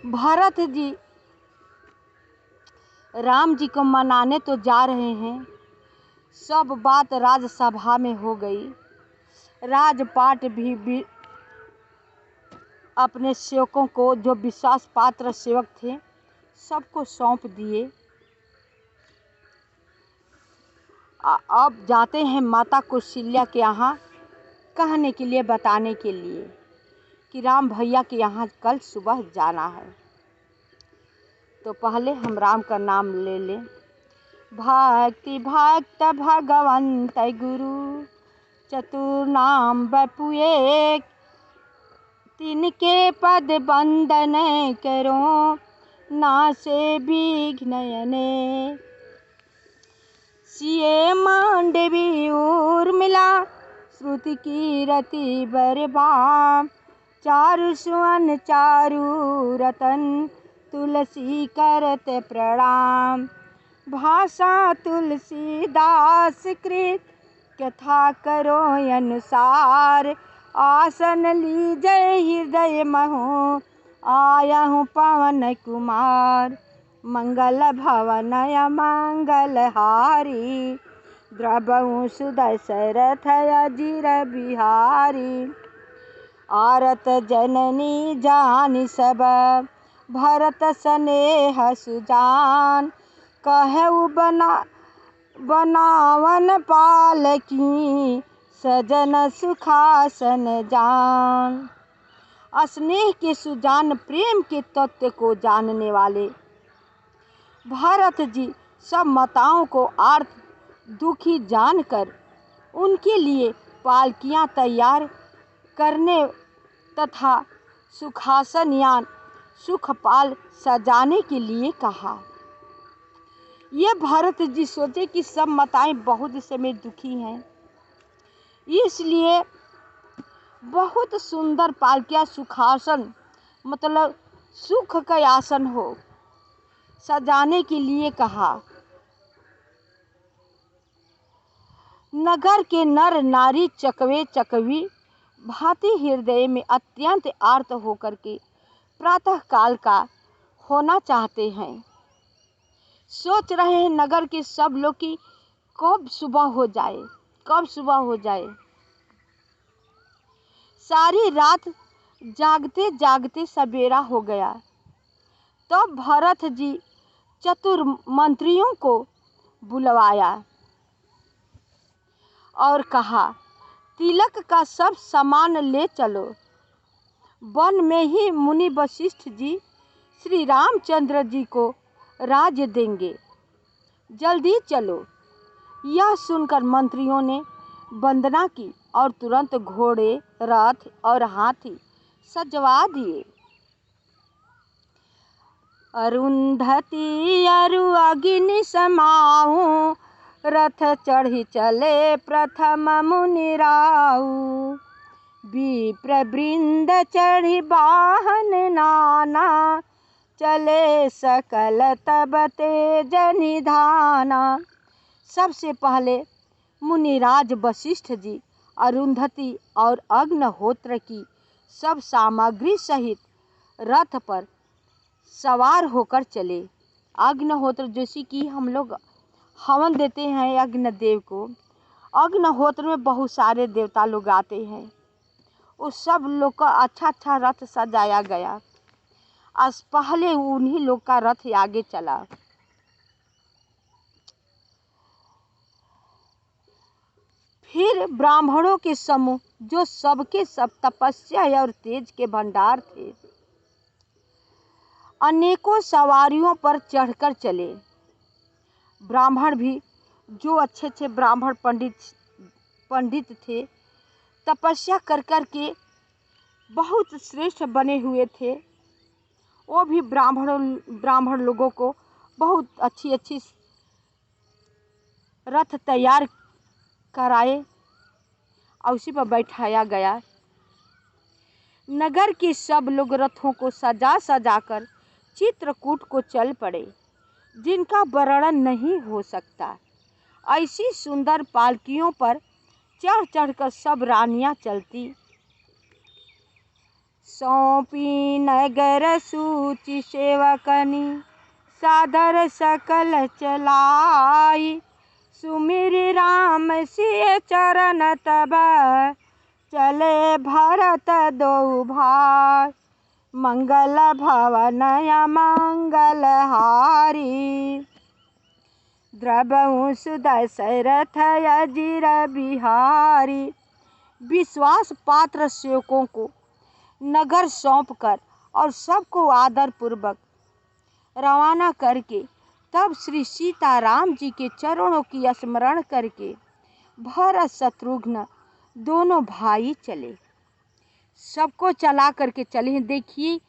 भरत जी राम जी को मनाने तो जा रहे हैं। सब बात राजसभा में हो गई। राजपाट भी अपने सेवकों को, जो विश्वास पात्र सेवक थे, सबको सौंप दिए। अब जाते हैं माता कौशल्या के यहाँ कहने के लिए, बताने के लिए कि राम भैया के यहाँ कल सुबह जाना है। तो पहले हम राम का नाम ले लें। भक्ति भक्त भगवंत गुरु चतुर नाम बपु एक, तिनके पद बंदन करो नासे विघ्न अनेक। सिए मांडवी उर्मिला श्रुति कीरति बरबाम, चारु सुवन चारु रतन तुलसी करत प्रणाम। भाषा तुलसीदास कृत कथा करो अनुसार, आसन लीजय हृदय महु आयहु पवन कुमार। मंगल भवन मंगल हारी, द्रवहु सुदशरथ अजिर बिहारी। आरत जननी जानि सब भरत स्नेह सुजान, कहु बनावन पालकी सजन सुखासन जान। स्नेह के सुजान, प्रेम के तत्व को जानने वाले भरत जी सब माताओं को आर्त दुखी जानकर उनके लिए पालकियां तैयार करने तथा सुखासन यान सुखपाल सजाने के लिए कहा। ये भरत जी सोचे कि सब माताएं बहुत इस समय दुखी हैं, इसलिए बहुत सुंदर पालकियां सुखासन मतलब सुख का आसन हो सजाने के लिए कहा। नगर के नर नारी चकवे चकवी भांति हृदय में अत्यंत आर्त होकर के प्रातः काल का होना चाहते हैं। सोच रहे हैं नगर के सब लोग की कब सुबह हो जाए, कब सुबह हो जाए। सारी रात जागते जागते सवेरा हो गया। तो भरत जी चतुर मंत्रियों को बुलवाया और कहा, तिलक का सब सामान ले चलो। वन में ही मुनि वशिष्ठ जी श्री रामचंद्र जी को राज्य देंगे, जल्दी चलो। यह सुनकर मंत्रियों ने वंदना की और तुरंत घोड़े, रथ और हाथी सजवा दिए। अरुंधति अरु अग्नि समाऊं, रथ चढ़ी चले प्रथम मुनिराऊ। विप्र वृंद चढ़ी वाहन नाना, चले सकल तब तेज निधाना। सबसे पहले मुनिराज वशिष्ठ जी अरुंधति और अग्निहोत्र की सब सामग्री सहित रथ पर सवार होकर चले। अग्निहोत्र जैसे कि हम लोग हवन देते हैं अग्निदेव को, अग्निहोत्र में बहुत सारे देवता लोग आते हैं। उस सब लोग का अच्छा अच्छा रथ सजाया गया। आज पहले उन्हीं लोग का रथ आगे चला। फिर ब्राह्मणों के समूह जो सबके सब तपस्या और तेज के भंडार थे, अनेकों सवारियों पर चढ़कर चले। ब्राह्मण भी जो अच्छे अच्छे ब्राह्मण पंडित थे, तपस्या कर कर के बहुत श्रेष्ठ बने हुए थे, वो भी ब्राह्मण लोगों को बहुत अच्छी अच्छी रथ तैयार कराए और उसी पर बैठाया गया। नगर के सब लोग रथों को सजा सजा कर चित्रकूट को चल पड़े, जिनका वर्णन नहीं हो सकता। ऐसी सुंदर पालकियों पर चढ़ चढ़कर सब रानियां चलती। सौंपी नगर सूचि सेवकनी, सादर सकल चलाई। सुमिरि राम सिय चरण तब, चले भरत दो भाई। मंगल भवन मंगल हारी, द्रवहु दशरथ अजिर बिहारी। विश्वास पात्र सेवकों को नगर सौंपकर और सबको आदर पूर्वक रवाना करके तब श्री सीताराम जी के चरणों की स्मरण करके भरत शत्रुघ्न दोनों भाई चले। सबको चला करके चले। देखिए,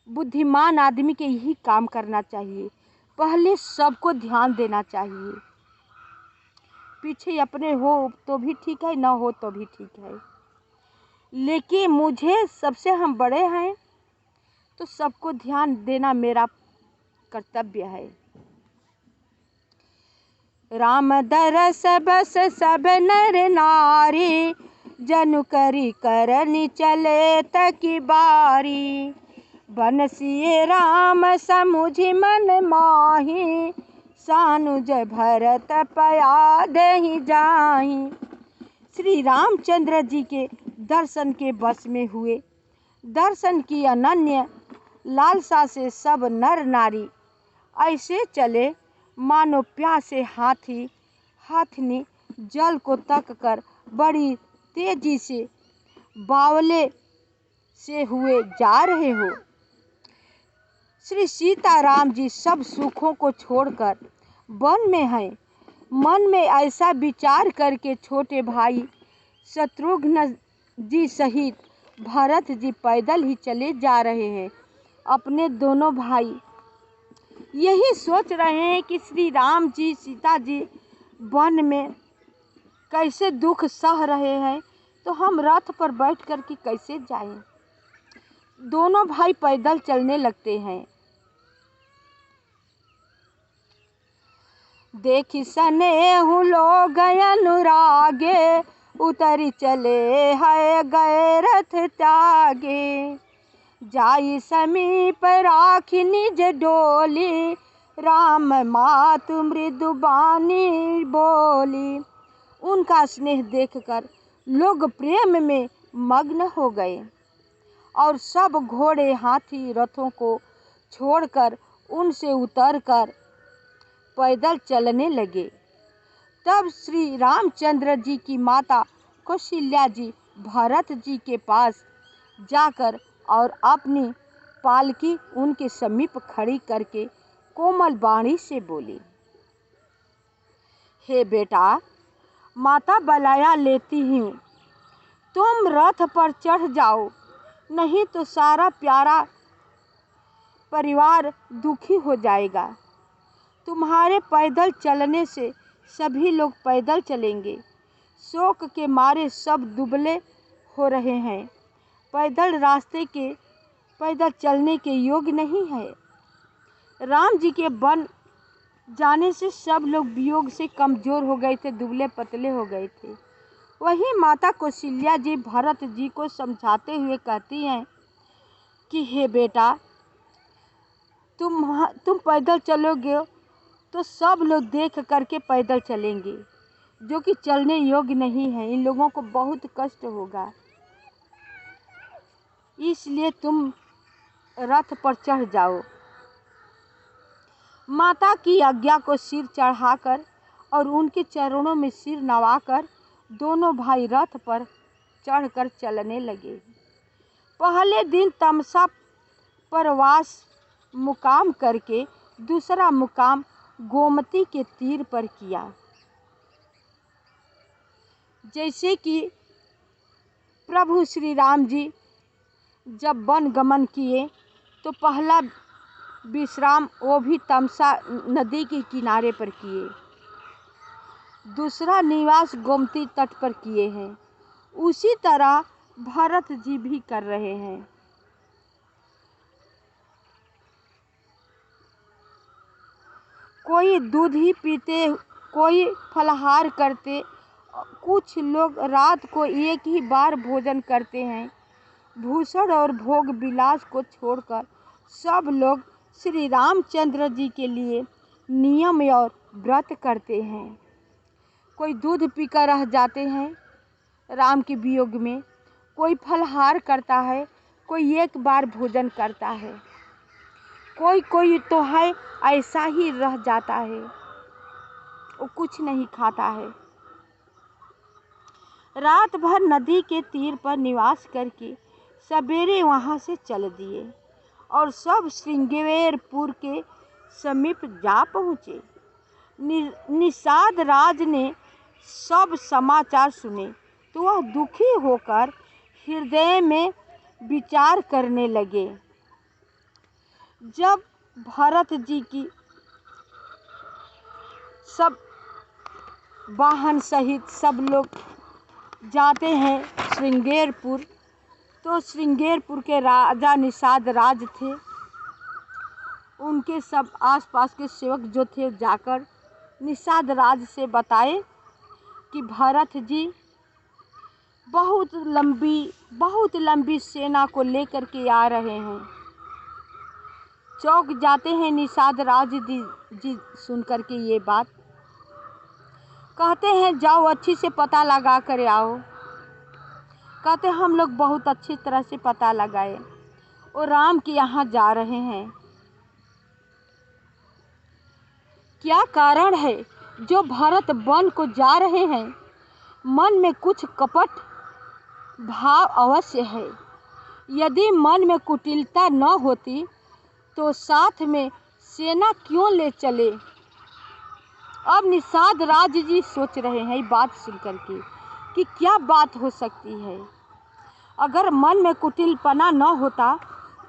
बुद्धिमान आदमी के यही काम करना चाहिए। पहले सबको ध्यान देना चाहिए, पीछे अपने हो तो भी ठीक है, ना हो तो भी ठीक है, लेकिन मुझे सबसे हम बड़े हैं तो सबको ध्यान देना मेरा कर्तव्य है। राम दरस बस सब नर नारी, जनु करी करनी चले तकी बारी। बनसिए राम समुझि मन माही, सानुज भरत पया देहि जाहि। श्री रामचंद्र जी के दर्शन के बस में हुए। दर्शन की अनन्य लालसा से सब नर नारी ऐसे चले मानो प्यासे हाथनी जल को तक कर बड़ी तेजी से बावले से हुए जा रहे हो। श्री सीताराम जी सब सुखों को छोड़कर वन में हैं। मन में ऐसा विचार करके छोटे भाई शत्रुघ्न जी सहित भरत जी पैदल ही चले जा रहे हैं। अपने दोनों भाई यही सोच रहे हैं कि श्री राम जी सीता जी वन में कैसे दुख सह रहे हैं, तो हम रथ पर बैठ कर के कैसे जाएं। दोनों भाई पैदल चलने लगते हैं। देखी सनेहु लोग अनुरागे, उतरी चले है गए रथ त्यागे। जाई समीप राखी निज डोली, राम मातु मृदु बानी बोली। उनका स्नेह देखकर लोग प्रेम में मग्न हो गए और सब घोड़े हाथी रथों को छोड़कर उनसे उतरकर पैदल चलने लगे। तब श्री रामचंद्र जी की माता कौशल्या जी भरत जी के पास जाकर और अपनी पालकी उनके समीप खड़ी करके कोमल वाणी से बोली, हे बेटा, माता बलाया लेती हूँ, तुम रथ पर चढ़ जाओ, नहीं तो सारा प्यारा परिवार दुखी हो जाएगा। तुम्हारे पैदल चलने से सभी लोग पैदल चलेंगे। शोक के मारे सब दुबले हो रहे हैं। पैदल चलने के योग्य नहीं है। राम जी के वन जाने से सब लोग वियोग से कमजोर हो गए थे, दुबले पतले हो गए थे। वही माता कौशल्या जी भरत जी को समझाते हुए कहती हैं कि हे बेटा, तुम पैदल चलोगे तो सब लोग देख करके पैदल चलेंगे, जो कि चलने योग्य नहीं है। इन लोगों को बहुत कष्ट होगा, इसलिए तुम रथ पर चढ़ जाओ। माता की आज्ञा को सिर चढ़ाकर और उनके चरणों में सिर नवाकर दोनों भाई रथ पर चढ़कर चलने लगे। पहले दिन तमसा पर वास मुकाम करके दूसरा मुकाम गोमती के तीर पर किया। जैसे कि प्रभु श्री राम जी जब वन गमन किए तो पहला विश्राम वो भी तमसा नदी के किनारे पर किए, दूसरा निवास गोमती तट पर किए हैं। उसी तरह भरत जी भी कर रहे हैं। कोई दूध ही पीते, कोई फलाहार करते, कुछ लोग रात को एक ही बार भोजन करते हैं, भूषण और भोग विलास को छोड़कर सब लोग श्री रामचंद्र जी के लिए नियम और व्रत करते हैं। कोई दूध पीकर रह जाते हैं राम के वियोग में, कोई फलहार करता है, कोई एक बार भोजन करता है, कोई तो है ऐसा ही रह जाता है, वो कुछ नहीं खाता है। रात भर नदी के तीर पर निवास करके सवेरे वहाँ से चल दिए और सब श्रृंगेरपुर के समीप जा पहुँचे। निषाद राज ने सब समाचार सुने तो वह दुखी होकर हृदय में विचार करने लगे। जब भरत जी की सब वाहन सहित सब लोग जाते हैं श्रृंगेरपुर, तो श्रृंगेरपुर के राजा निषाद राज थे, उनके सब आसपास के सेवक जो थे जाकर निषाद राज से बताए कि भरत जी बहुत लंबी सेना को लेकर के आ रहे हैं। चौंक जाते हैं निषाद राज जी सुन कर के ये बात, कहते हैं जाओ अच्छी से पता लगा कर आओ। कहते हम लोग बहुत अच्छी तरह से पता लगाए और राम के यहाँ जा रहे हैं। क्या कारण है जो भरत वन को जा रहे हैं? मन में कुछ कपट भाव अवश्य है। यदि मन में कुटिलता न होती तो साथ में सेना क्यों ले चले? अब निषाद राज जी सोच रहे हैं बात सुन करके कि क्या बात हो सकती है। अगर मन में कुटिलपना न होता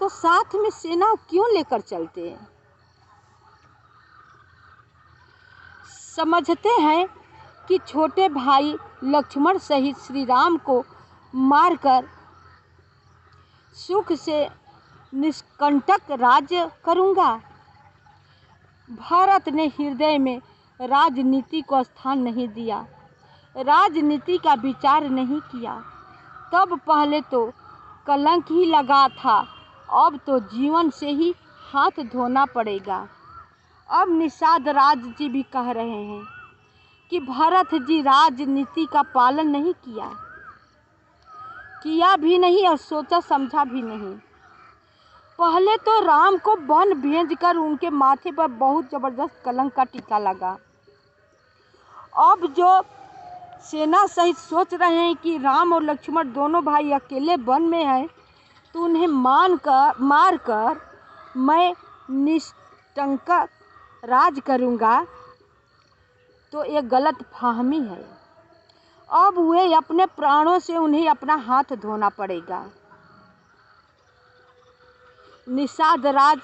तो साथ में सेना क्यों लेकर चलते हैं। समझते हैं कि छोटे भाई लक्ष्मण सहित श्री राम को मारकर सुख से निष्कंटक राज्य करूँगा। भरत ने हृदय में राजनीति को स्थान नहीं दिया, राजनीति का विचार नहीं किया। तब पहले तो कलंक ही लगा था, अब तो जीवन से ही हाथ धोना पड़ेगा। अब निषाद राज जी भी कह रहे हैं कि भरत जी राजनीति का पालन नहीं किया भी नहीं और सोचा समझा भी नहीं। पहले तो राम को वन भेजकर उनके माथे पर बहुत जबरदस्त कलंक का टीका लगा। अब जो सेना सहित सोच रहे हैं कि राम और लक्ष्मण दोनों भाई अकेले वन में हैं, तो उन्हें मार कर मैं निष्कंटक राज करूँगा, तो ये गलत फहमी है। अब वे अपने प्राणों से उन्हें अपना हाथ धोना पड़ेगा। निषाद राज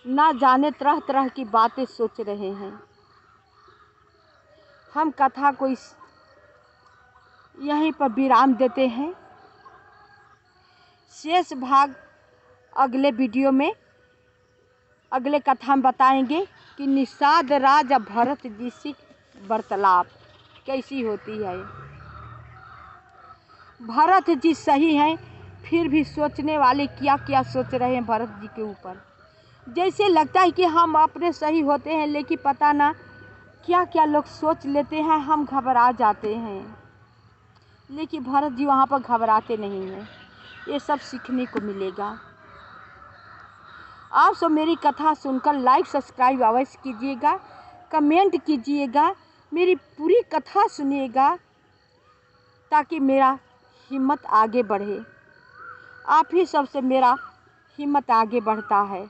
ना जाने तरह तरह की बातें सोच रहे हैं। हम कथा को यहीं पर विराम देते हैं। शेष भाग अगले वीडियो में अगले कथा में बताएंगे कि निषाद राज और भरत जी से वार्तालाप कैसी होती है। भरत जी सही हैं, फिर भी सोचने वाले क्या क्या सोच रहे हैं भरत जी के ऊपर। जैसे लगता है कि हम अपने सही होते हैं, लेकिन पता ना क्या क्या लोग सोच लेते हैं, हम घबरा जाते हैं। लेकिन भरत जी वहाँ पर घबराते नहीं हैं। ये सब सीखने को मिलेगा। आप सब मेरी कथा सुनकर लाइक सब्सक्राइब अवश्य कीजिएगा, कमेंट कीजिएगा, मेरी पूरी कथा सुनिएगा ताकि मेरा हिम्मत आगे बढ़े। आप ही सबसे मेरा हिम्मत आगे बढ़ता है।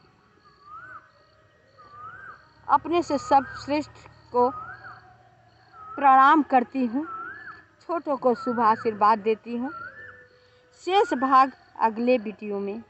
अपने से सर्वश्रेष्ठ को प्रणाम करती हूँ, छोटों को शुभ आशीर्वाद देती हूँ। शेष भाग अगले वीडियो में।